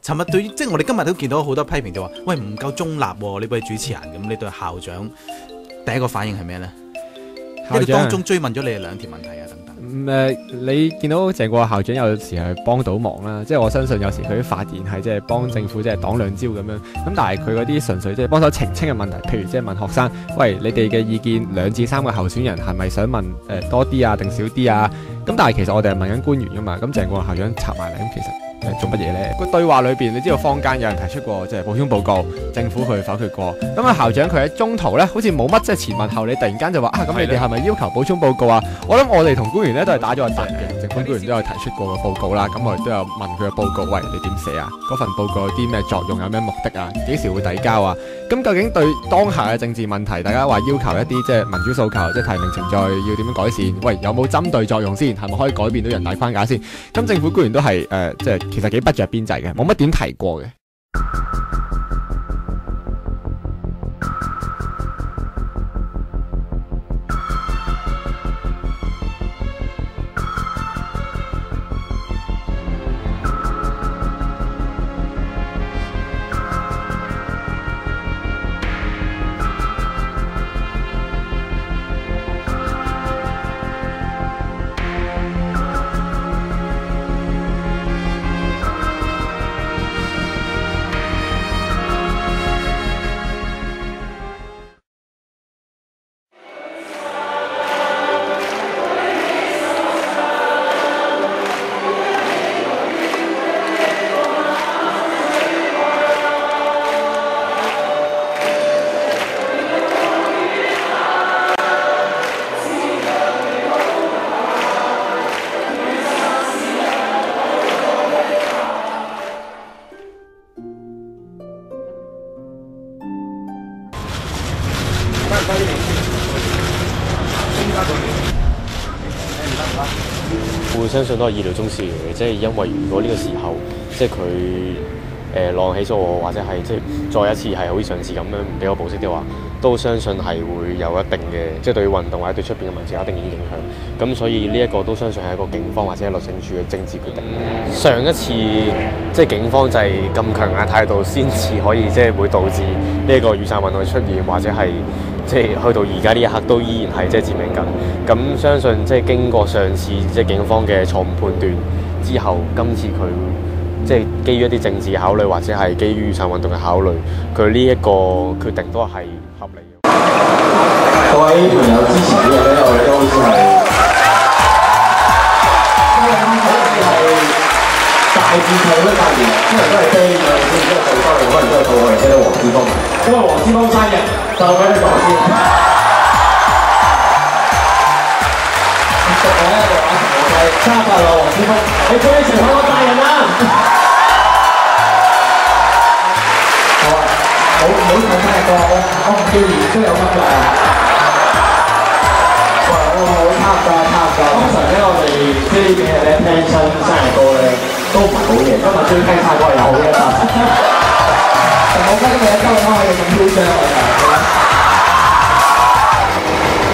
尋日對於即係我哋今日都見到好多批評，就話喂唔夠中立喎，呢位主持人咁，你對校長第一個反應係咩呢？因為當中追問咗你哋2條問題啊等等。你見到鄭國校長有時係幫到忙啦，即係我相信有時佢啲發言係即係幫政府即係擋兩招咁樣。咁但係佢嗰啲純粹即係幫手澄清嘅問題，譬如即係問學生，喂，你哋嘅意見2至3個候選人係咪想問多啲啊定少啲啊？咁但係其實我哋係問緊官員噶嘛，咁鄭國校長插埋嚟，咁其實做乜嘢呢？個對話裏邊，你知道坊間有人提出過即係補充報告，政府佢否決過。咁啊校長佢喺中途呢，好似冇乜即係前問後理，突然間就話啊，咁你哋係咪要求補充報告啊？我諗我哋同官員呢都係打咗個突嘅，政府官員都有提出過個報告啦。咁我哋都有問佢嘅報告，喂，你點寫啊？嗰份報告有啲咩作用，有咩目的啊？幾時會遞交啊？咁究竟對當下嘅政治問題，大家話要求一啲即係民主訴求，即係提名程序要點樣改善？喂，有冇針對作用先？係咪可以改變到人大框架先？咁政府官員都係即係其實幾不着邊際嘅，冇乜點提過嘅。會相信都係意料中事嘅，即係因為如果呢個時候即係佢浪起訴我，或者係即係再一次係好似上次咁樣唔俾我保釋嘅話，都相信係會有一定嘅，即係對於運動或者對出邊嘅民情有一定嘅影響。咁所以呢一個都相信係一個警方或者係律政處嘅政治決定。上一次即係警方就係咁強硬態度，先至可以即係會導致呢一個雨傘運動嘅出現，或者係。即係去到而家呢一刻都依然係即係佔領緊，咁相信即係經過上次即係警方嘅錯誤判斷之後，今次佢即係基於一啲政治考慮或者係基於雨傘運動嘅考慮，佢呢一個決定都係合理嘅。各位朋友支持呢個咧，我哋都好似係，因為大致上都發現，因為都係飛嘅，然之後做翻嚟，可能都係到我哋睇到黃之鋒，因為黃之鋒生日。就俾你講先。讀我一個話同我計，生日快樂，黃之鋒！你終於成為我大人啦！好啊，唔好唱生日歌，我唔叫年都有乜㗎。喂，差唔多。通常咧，我哋呢幾日咧聽親生日歌咧，都唔係好嘢。今日終於聽晒歌係有好嘢啦。我覺得你一周可以咁囂張啊！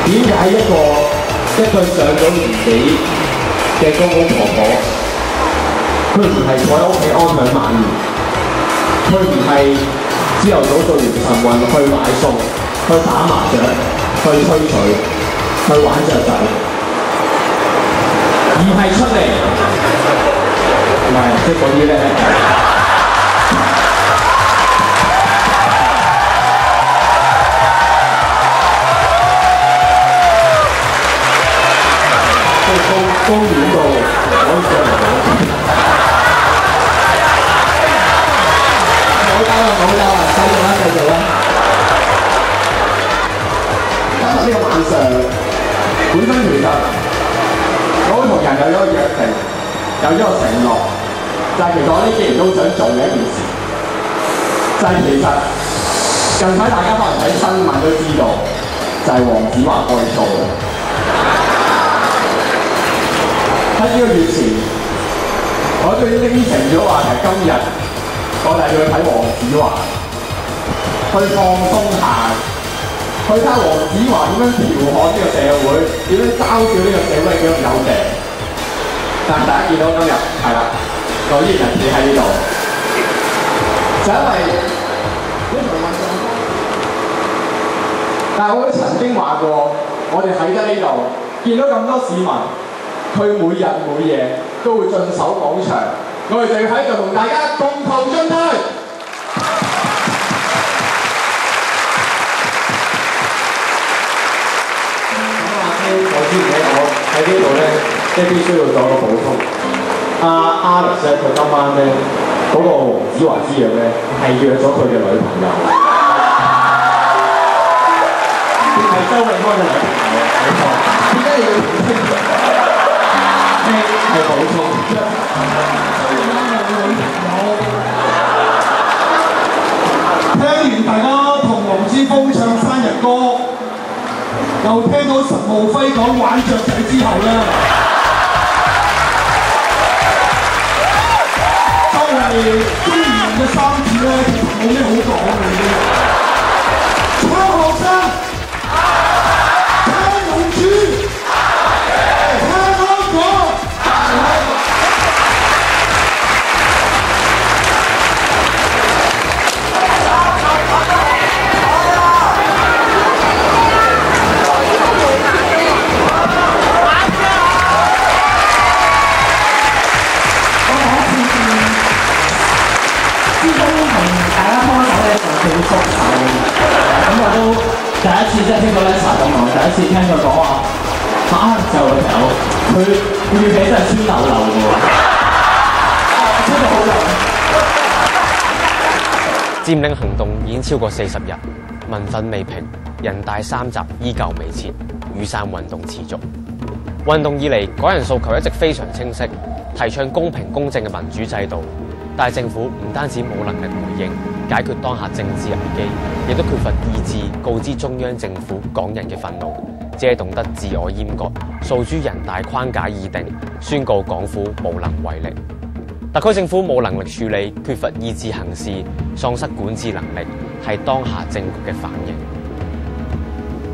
點解一個上咗年紀嘅公公婆婆，佢唔係坐喺屋企安享晚年，佢唔係朝頭早做完晨運去買餸、去打麻雀、去吹水、去玩雀仔，而係出嚟，唔係即係嗰啲咧。公園度可以上嚟講，冇得啦，繼續啦。今日呢個晚上，本身其實我會同人有咗個約定，有咗個承諾，就係其實我呢幾年都想做嘅一件事，就係其實近排大家可能睇新聞都知道，就係黃子華開操嘅。喺呢個月前，我都已經應承咗話係今日，我哋要去睇黃子華，去放鬆下，去睇下黃子華點樣調侃呢個社會，點樣嘲笑呢個社會幾咁有病。但係大家見到今日係啦，我依然企喺呢度，因為呢場運動，但係我都曾經話過，我哋喺得呢度見到咁多市民，佢每日每夜都會進守廣場，我哋就要喺度同大家共同進退。我知唔知我喺呢度咧，即係必須要做一個補充。Alex 咧，佢今晚咧嗰個黃子華之約咧，係約咗佢嘅女朋友，係周永康嘅女朋友，冇錯。點解你要補充？係補充。周永康嘅女朋友。聽完大家同黃之鋒唱生日歌。又聽到岑敖暉講玩雀仔之後咧，周圍中年人嘅三子咧，其實冇咩好講嘅已經。撐學生，撐民主，撐香港。咁我都第一次即係聽到 Lesa 咁講，第一次聽佢講話就女朋友，佢語氣真係酸溜溜嘅喎，真係好流。佔領行動已經超過40日，民憤未平，人大3集依舊未撤，雨傘運動持續。運動以嚟，港人訴求一直非常清晰，提倡公平公正嘅民主制度。但係政府唔單止冇能力回應解決當下政治危機，亦都缺乏意志告知中央政府港人嘅憤怒，只係懂得自我閹割，訴諸人大框架議定，宣告港府無能為力。特區政府冇能力處理，缺乏意志行事，喪失管治能力，係當下政局嘅反應。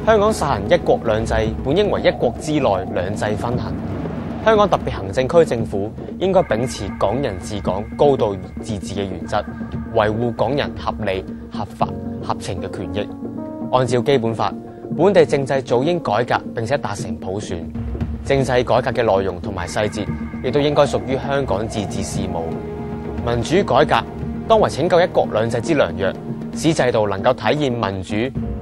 香港實行一國兩制，本應為一國之內兩制分行。香港特別行政區政府應該秉持港人治港、高度自治嘅原則，維護港人合理、合法、合情嘅權益。按照基本法，本地政制早應改革並且達成普選。政制改革嘅內容同埋細節，亦都應該屬於香港自治事務。民主改革當為拯救一國兩制之良藥，使制度能夠體現民主、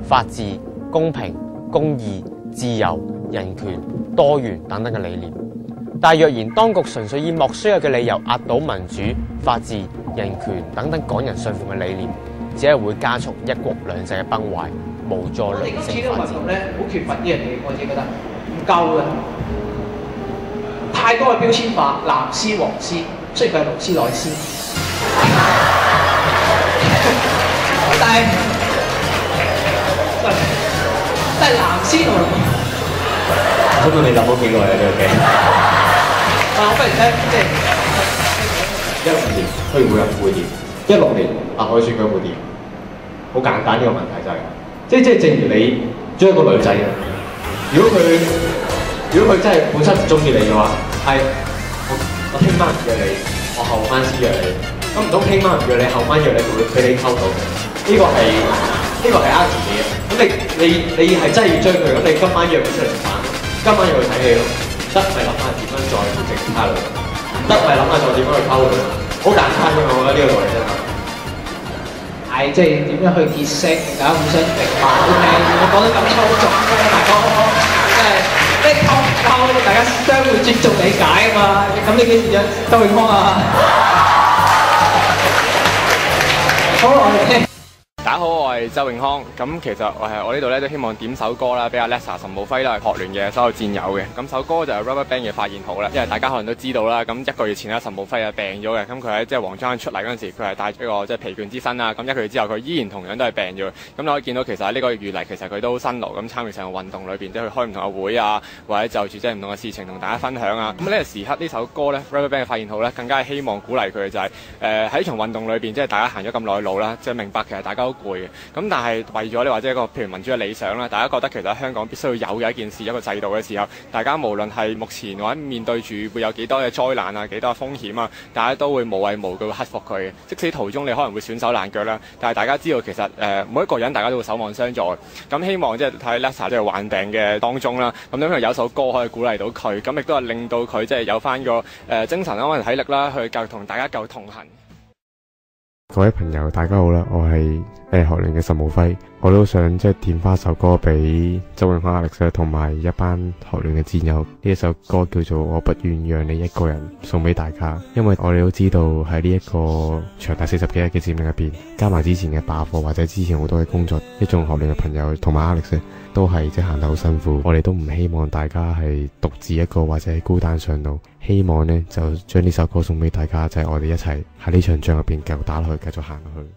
法治、公平、公義、自由、人權、多元等等嘅理念。但若然當局純粹以莫須有嘅理由壓倒民主、法治、人權等等港人信奉嘅理念，只係會加速一國兩制嘅崩壞，無助良性發展。咧好缺乏呢樣嘢，我自己覺得唔夠嘅，太多嘅標籤化，藍絲、黃絲，雖然佢係勞斯萊斯，但係藍絲同不過你諗咗幾耐啊？呢個嘅？我不如聽即係15年佢會有會掂，16年可以選舉會掂，好簡單呢個問題就係、即係正如你將一個女仔啊，如果佢真係本身唔中意你嘅話，係我聽晚唔約你，我後晚先約你，咁唔通聽晚唔約你，後晚約你會俾你溝到？呢個係呃自己嘅。咁你係真係要追佢，咁你今晚約佢出嚟食飯，今晚約佢睇戲咯。得咪諗下點樣再整他女，得咪諗下再點樣去溝佢，好簡單嘅，我覺得呢個道理真係。係即係點樣去結識，大家互相明白。OK，我講得咁粗俗嘅，大哥，即係即係溝唔溝，大家相互尊重理解啊嘛。咁你幾時約周永康啊？好，我哋聽。大家好，我係周永康。咁其實我呢度咧都希望點首歌啦，俾阿 Lesa 岑敖暉啦學聯嘅所有戰友嘅。咁首歌就係 RubberBand 嘅發現好啦，因為大家可能都知道啦。咁1個月前咧，岑敖暉病咗嘅。咁佢喺即係黃莊出嚟嗰陣時，佢係帶咗一個即係疲倦之身啦。咁1個月之後，佢依然同樣都係病咗。咁你可以見到其實喺呢個月嚟，其實佢都好辛勞咁參與成個運動裏邊，即係去開唔同嘅會啊，或者就住即係唔同嘅事情同大家分享啊。咁呢個時刻呢首歌咧 RubberBand 嘅發現好咧，更加係希望鼓勵佢就係喺場運動裏邊，即係大家行咗咁耐路啦，即係明白其實大家好會嘅。咁但係為咗你或者一個譬如民主嘅理想啦，大家覺得其實香港必須要有嘅一件事一個制度嘅時候，大家無論係目前或者面對住會有幾多嘅災難啊、幾多嘅風險啊，大家都會無畏無懼克服佢嘅。即使途中你可能會損手爛腳啦，但係大家知道其實每一個人大家都會守望相助。咁希望即係睇 Lesa 即係患病嘅當中啦，咁因為有首歌可以鼓勵到佢，咁亦都係令到佢即係有翻個精神啦、體力啦，去繼續同大家繼續同行。各位朋友，大家好啦，我係學聯嘅岑敖暉，我都想即係點翻首歌俾周永康 Alex 同埋一班學聯嘅戰友。呢一首歌叫做《我不願讓你一個人》，送俾大家。因為我哋都知道喺呢一個長達40幾日嘅佔領入邊，加埋之前嘅罷課或者之前好多嘅工作，一眾學聯嘅朋友同埋 Alex 都係即係行得好辛苦。我哋都唔希望大家係獨自一個或者係孤單上路。希望呢就將呢首歌送俾大家，就係我哋一齊喺呢場仗入邊繼續打落去，繼續行落去。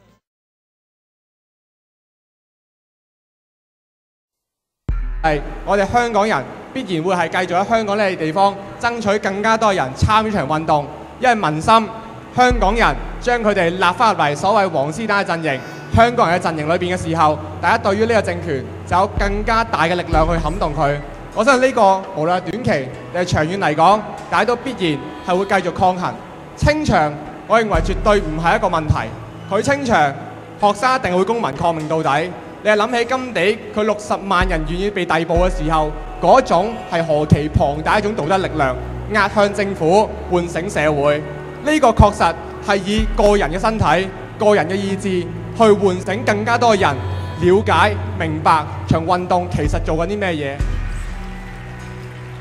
係我哋香港人必然會係繼續喺香港呢個地方爭取更加多人參與呢場運動，因為民心，香港人將佢哋立翻入嚟所謂黃絲帶陣營、香港人嘅陣營裏邊嘅時候，大家對於呢個政權就有更加大嘅力量去撼動佢。我相信呢個無論係短期定係長遠嚟講，大家都必然係會繼續抗衡。清場，我認為絕對唔係一個問題。佢清場，學生一定會公民抗命到底。你係諗起甘地佢60萬人願意被逮捕嘅時候，嗰種係何其龐大一種道德力量，壓向政府，喚醒社會。呢個確實係以個人嘅身體、個人嘅意志去喚醒更加多人了解、明白場運動其實做緊啲咩嘢。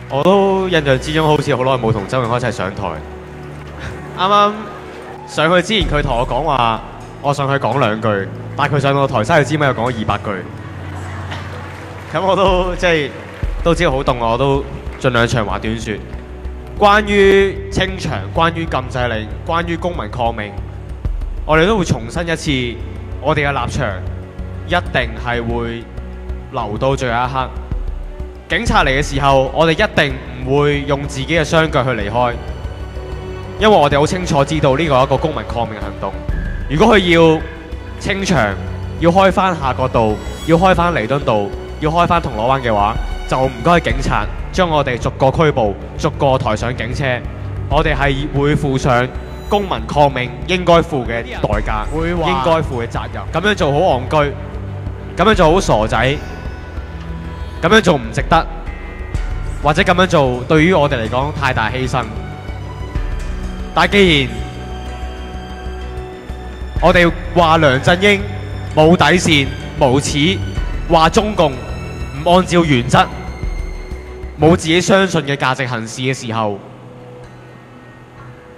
我都印象之中好似好耐冇同周永康一齊上台。啱啱上去之前，佢同我講話，我上去講2句，但係佢上到台山去之尾又講咗200句。咁我都即係都知道好凍，我都盡量長話短説。關於清場、關於禁制令、關於公民抗命，我哋都會重申一次，我哋嘅立場一定係會留到最後一刻。警察嚟嘅時候，我哋一定唔會用自己嘅雙腳去離開，因為我哋好清楚知道呢個係一個公民抗命行動。如果佢要清場，要開返夏慤道，要開返彌敦道，要開返銅鑼灣嘅話，就唔該警察將我哋逐個拘捕，逐個抬上警車。我哋係會負上公民抗命應該負嘅代價，應該負嘅責任。咁樣做好戇居，咁樣做好傻仔。咁樣做唔值得，或者咁樣做對於我哋嚟講太大犧牲。但既然我哋話梁振英冇底線、無恥，話中共唔按照原則、冇自己相信嘅價值行事嘅時候，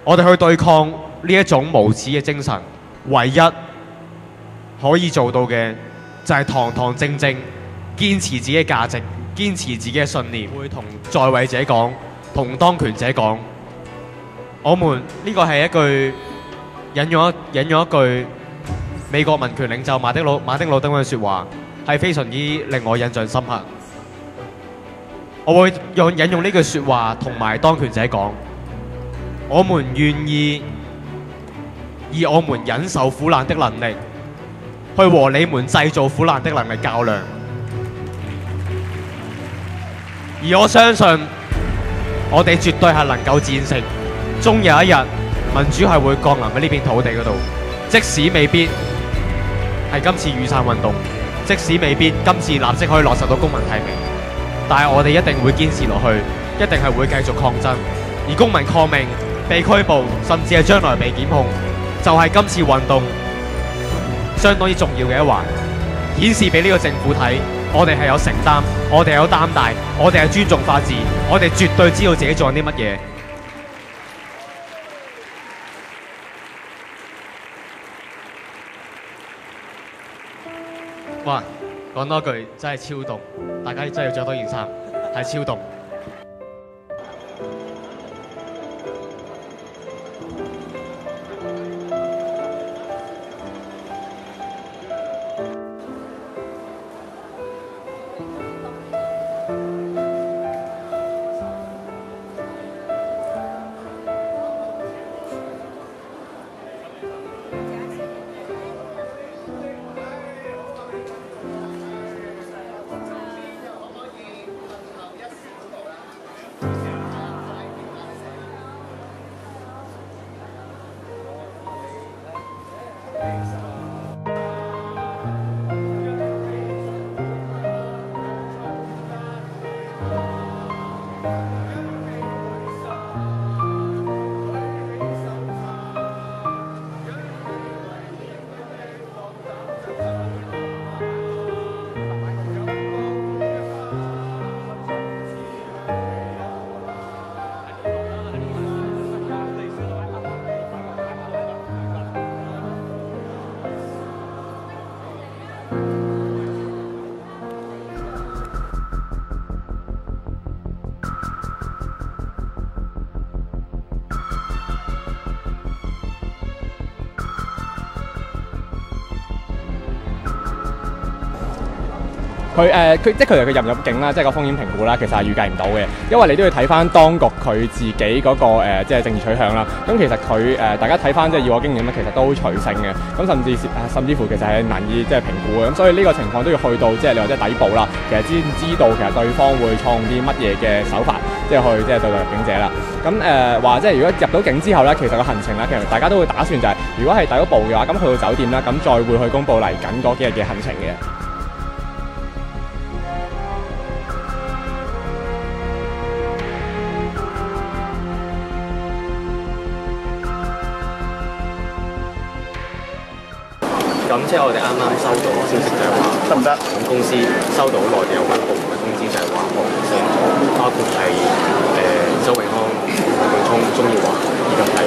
我哋去對抗呢一種無恥嘅精神，唯一可以做到嘅就係堂堂正正堅持自己嘅價值，堅持自己嘅信念，會同在位者講，同當權者講，我們呢個係一句引用一句美國民權領袖馬丁路德嘅説話，係非常之令我印象深刻。我會引用呢句説話同埋當權者講，我們願意以我們忍受苦難的能力，去和你們製造苦難的能力較量。而我相信，我哋絕對係能夠戰勝。終有一日，民主係會降臨喺呢片土地嗰度。即使未必係今次雨傘運動，即使未必今次立即可以落實到公民提名，但係我哋一定會堅持落去，一定係會繼續抗爭。而公民抗命、被拘捕，甚至係將來被檢控，就係今次運動相當之重要嘅一環，顯示俾呢個政府睇。我哋係有承擔，我哋有擔帶，我哋係尊重法治，我哋絕對知道自己做緊啲乜嘢。哇！講多句真係超凍，大家真係要着多件衫，係超凍。佢即係佢入唔入境啦，即係個風險評估啦，其實係預計唔到嘅，因為你都要睇翻當局佢自己嗰、個即係政治取向啦。咁其實佢大家睇翻即係以我經驗咧，其實都好隨性嘅。咁甚至乎其實係難以即係評估嘅。咁所以呢個情況都要去到即係你話即係底部啦，其實先知道其實對方會採用啲乜嘢嘅手法，即係去即係對待入境者啦。咁話即係如果入到境之後咧，其實個行程啦，其實大家都會打算就係、如果係第一步嘅話，咁去到酒店啦，咁再會去公佈嚟緊嗰幾日嘅行程嘅。咁即係我哋啱啱收到消息，就係話得唔得？航空公司收到內地有關部門嘅通知，就係話航線包括係周永康、陸永聰、鍾耀華以及係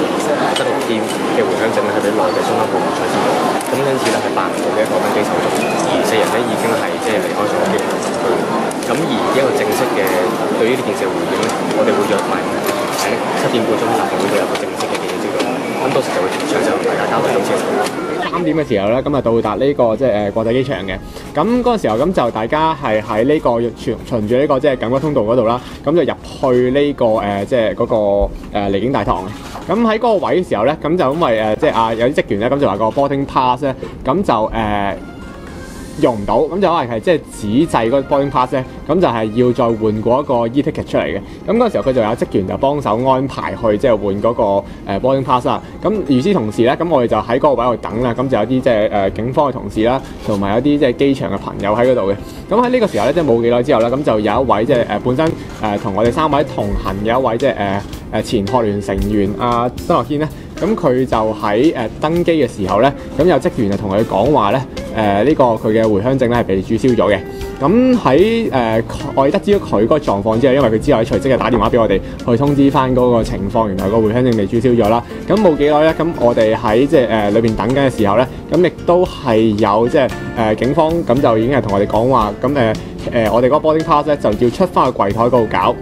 7號店嘅回鄉證咧，係俾內地相關部門取消咗。咁因此咧係辦唔到嘅一個登機手續，而4人咧已經係即係離開咗機場區。咁而一個正式嘅對於呢件事嘅回應咧，我哋會約埋喺7點半鐘立法會度有個正式嘅記者招待。咁到時就會詳細同大家交代今次嘅情況。3點嘅時候咧，咁啊到達呢個即係國際機場嘅。咁嗰個時候咁就大家係喺呢個循住呢個即係緊急通道嗰度啦，咁就入去呢個即係嗰個離境大堂嘅。咁喺嗰個位嘅時候咧，咁就因為即係有啲職員咧，咁就話個 boarding pass 咧，咁就用唔到，咁就可能係即係紙製嗰個 boarding pass 咧，咁就係要再換過一個 e-ticket 出嚟嘅。咁嗰個時候佢就有職員就幫手安排去即係換嗰個boarding pass 啦。咁與此同時咧，咁我哋就喺嗰個位度等啦。咁就有啲即係警方嘅同事啦，同埋有啲即係機場嘅朋友喺嗰度嘅。咁喺呢個時候咧，即係冇幾耐之後啦，咁就有一位即係本身同我哋3位同行嘅一位即係前學聯成員阿曾樂軒咧。咁佢就喺登機嘅時候咧，咁有職員就同佢講話咧，呢個佢嘅回鄉證咧係被註銷咗嘅。咁喺我哋得知咗佢嗰個狀況之後，因為佢之後隨即就打電話俾我哋去通知翻嗰個情況，原來個回鄉證被註銷咗啦。咁冇幾耐咧，咁我哋喺即係裏邊等緊嘅時候咧，咁亦都係有即係警方咁就已經係同我哋講話，咁我哋嗰個 boarding pass 咧就要出翻去櫃台嗰度搞。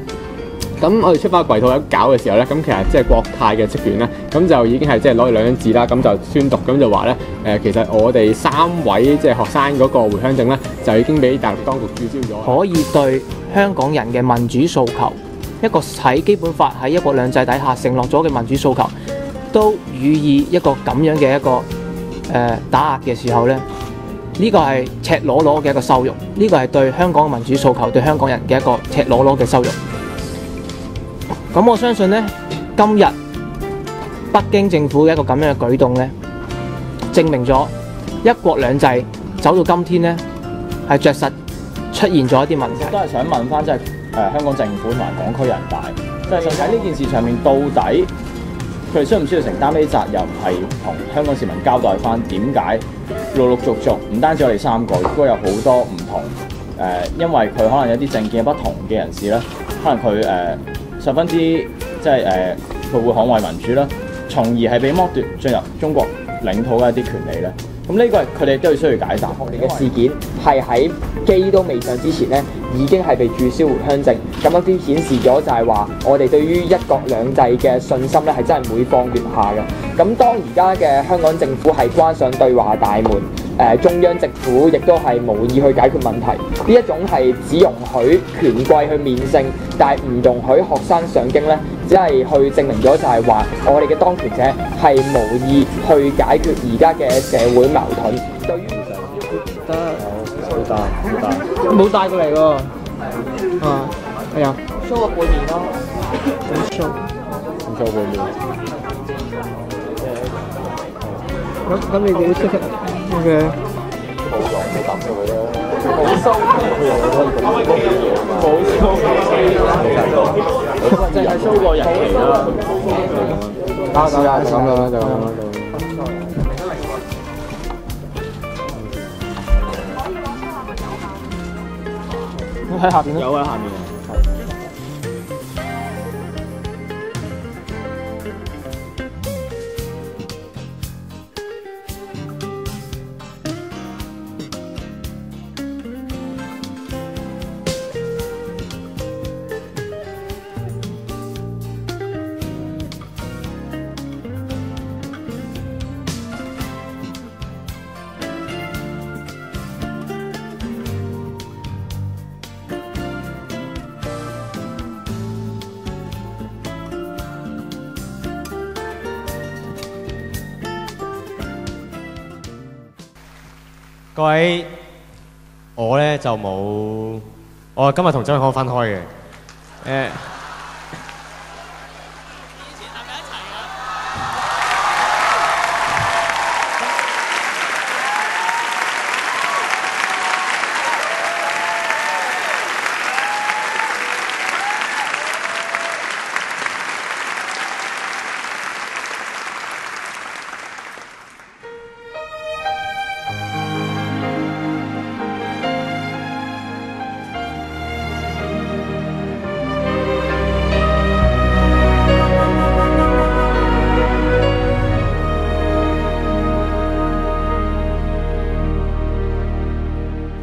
咁我哋出翻櫃台一搞嘅時候咧，咁其實即係國泰嘅職員咧，咁就已經係即係攞住2張紙啦，咁就宣讀，咁就話咧其實我哋3位即係學生嗰個回鄉證咧，就已經俾大陸當局註銷咗。可以對香港人嘅民主訴求，一個喺基本法喺一國兩制底下承諾咗嘅民主訴求，都予以一個咁樣嘅一個打壓嘅時候咧，呢個係赤裸裸嘅一個羞辱，呢個係對香港嘅民主訴求、對香港人嘅一個赤裸裸嘅羞辱。咁我相信咧，今日北京政府嘅一個咁樣嘅舉動咧，證明咗一國兩制走到今天咧，係着實出現咗一啲問題。都係想問翻，即係香港政府同埋港區人大，即係想喺呢件事上面，到底佢哋需唔需要承擔呢啲責任，係同香港市民交代翻點解陸陸續續唔單止我哋3個，亦都有好多唔同因為佢可能有啲政見不同嘅人士咧，可能佢十分之即係佢會捍衛民主啦，從而係被剝奪進入中國領土嘅一啲權利咧。咁呢個係佢哋都要需要解答。我哋嘅事件係喺機都未上之前咧，已經係被註銷回鄉證。咁樣啲顯示咗就係話，我哋對於一國兩制嘅信心咧係真係每況愈下嘅。咁當而家嘅香港政府係關上對話大門，中央政府亦都係無意去解決問題。呢一種係只容許權貴去面聖，但係唔容許學生上京咧，只係去證明咗就係話，我哋嘅當權者係無意去解決而家嘅社會矛盾。對於冇帶過嚟喎。係啊，show 個背面咯。show 背面。咁你哋識嘅？冇用，你答咗佢啦。冇收，淨係 show 個日期啦。得就咁啦，就咁啦。喺下邊咧？有喺下面。各位，我咧就冇，我今日同周永康分開嘅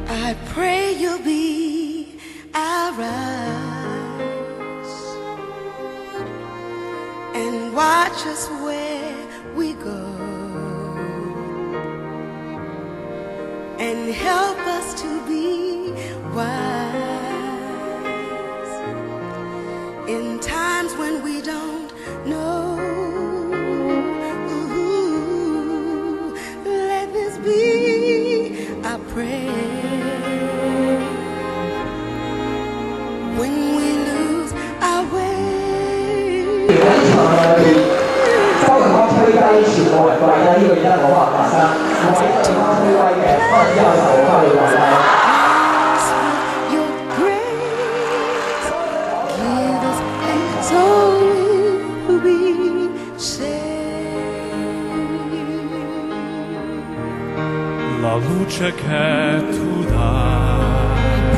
，I pray you'll be ours and watch us where we go and help us to be wise in times when we don't know. Ooh, let this be our prayer. When we lose our way. 周永康吹雞，全部人跪低，呢個而家冇可能發生。我係周永康吹雞嘅，可能之後就會翻去跪低。So we'll be saved. La luce che tu dai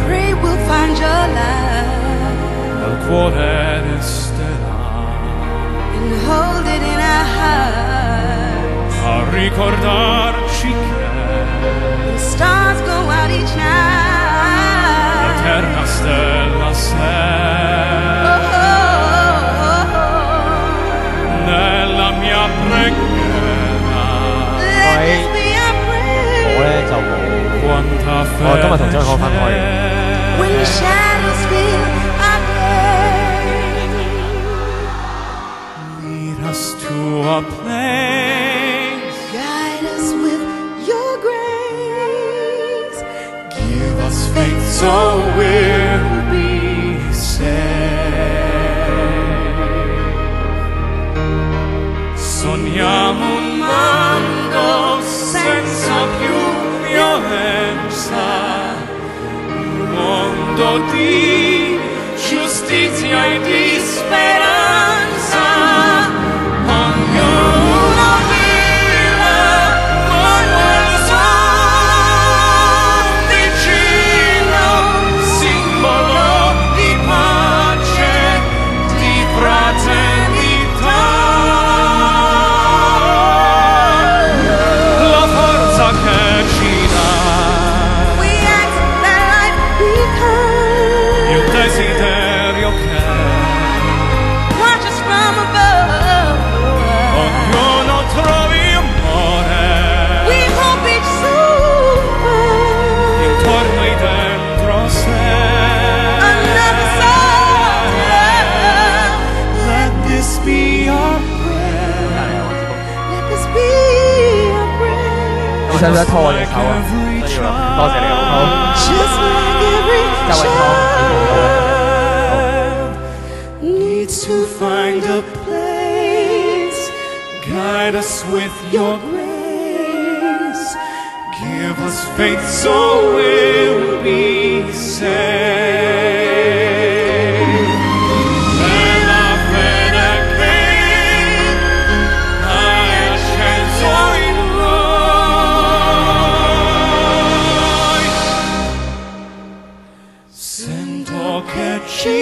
Pray we'll find your light nel cuore resterà and hold it in our hearts. a ricordarci che The stars go out each night. l'eterna stella sei nella mia preghiera. 我咧就冇，我今日同周永康分開嘅。When the shadows fill our day, Lead us to a place, guide us with your grace. give us faith so we'll be saved. Sogniamo un mondo senza più violenza, un mondo di giustizia e di speranza. Ognuno viva come il suo vicino, simbolo di pace, di fraternità. La forza che ci dà we ask that life become il desiderio che watch us from above. ognuno trovi amore We hope each soul intorno e dentro sé. another soul. Let this be our prayer. Let this be our prayer. 你使唔使拖我隻手啊？需要啦，多謝你啊。好。 Just like every 周永康。 Needs to find a place, guide us with your grace. was fate, so will be saved. When I fed again, I chance in life. Sento che ci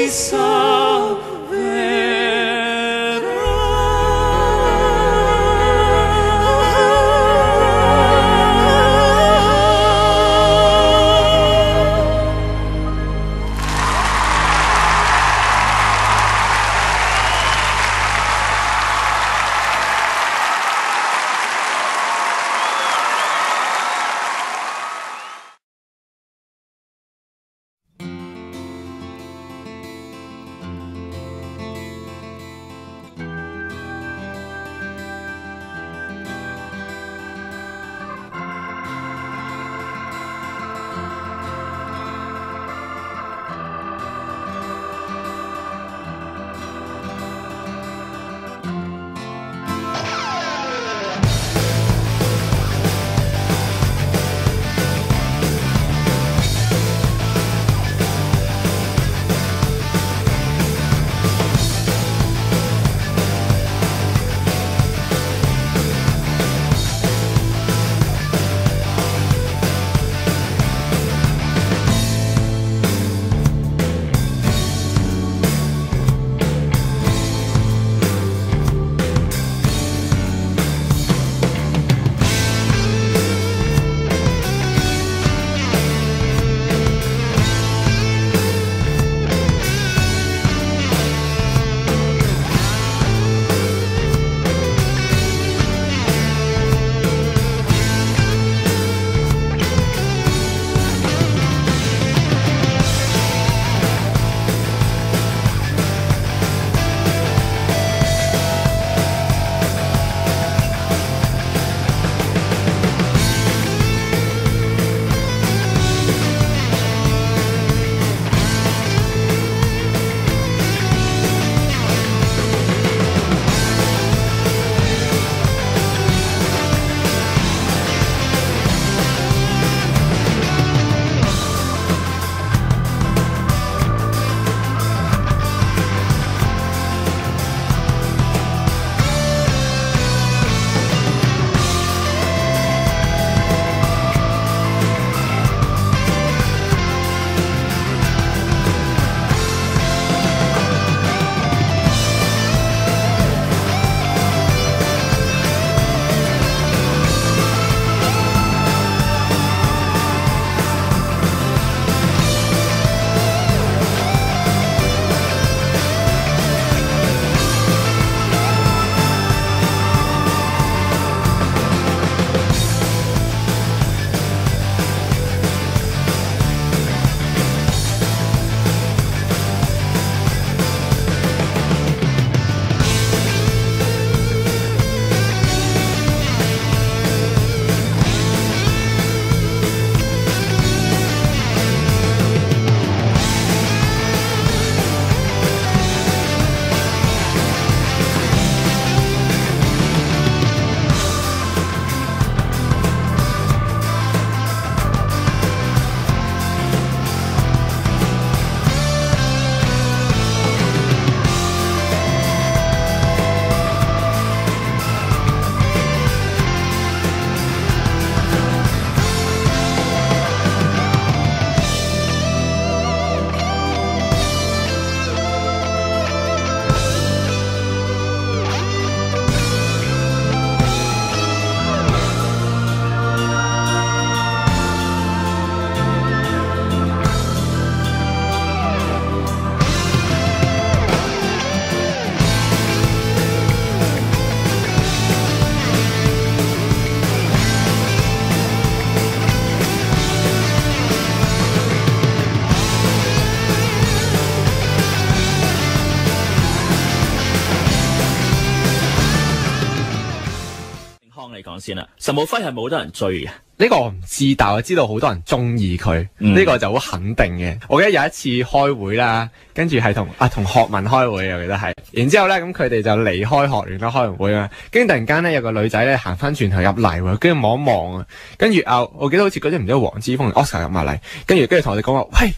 先啦，岑敖暉係冇得人追嘅，呢個我唔知，但我知道好多人中意佢，呢個就好肯定嘅。我記得有一次開會啦，跟住係同學民開會，我記得係。然之後咧，咁佢哋就離開學聯啦，開完會啊，跟住突然間咧有個女仔咧行翻轉頭入嚟喎，跟住望一望啊，跟住我記得好似嗰啲唔知黃之鋒 Oscar 入埋嚟，跟住同我哋講話，喂，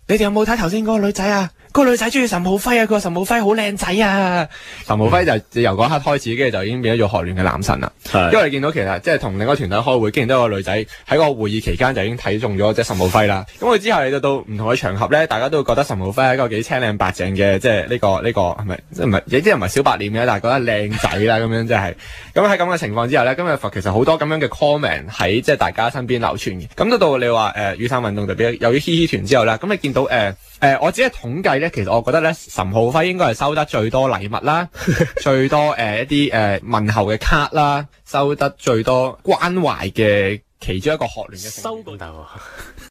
你哋有冇睇頭先嗰個女仔啊？嗰個女仔中意岑浩輝啊！佢話岑浩輝好靚仔啊！岑浩輝就由嗰刻開始，跟住就已經變咗做學聯嘅男神啦。因為你見到其實即係同另一個團體開會，竟然都有個女仔喺個會議期間就已經睇中咗即係岑浩輝啦。咁佢之後你到唔同嘅場合咧，大家都會覺得岑浩輝係一個幾青靚白淨嘅，即係呢個係咪即係唔係有啲人唔係小白臉嘅，但係覺得靚仔啦咁樣即係。咁喺咁嘅情況之下咧，今日其實好多咁樣嘅 comment 喺即係大家身邊流傳嘅。咁到你話雨傘運動特別由於嘻嘻團之後咧，咁你見到我只係統計咧，其實我覺得咧，岑浩輝應該係收得最多禮物啦，最多一啲問候嘅卡啦，收得最多關懷嘅其中一個學聯嘅成員。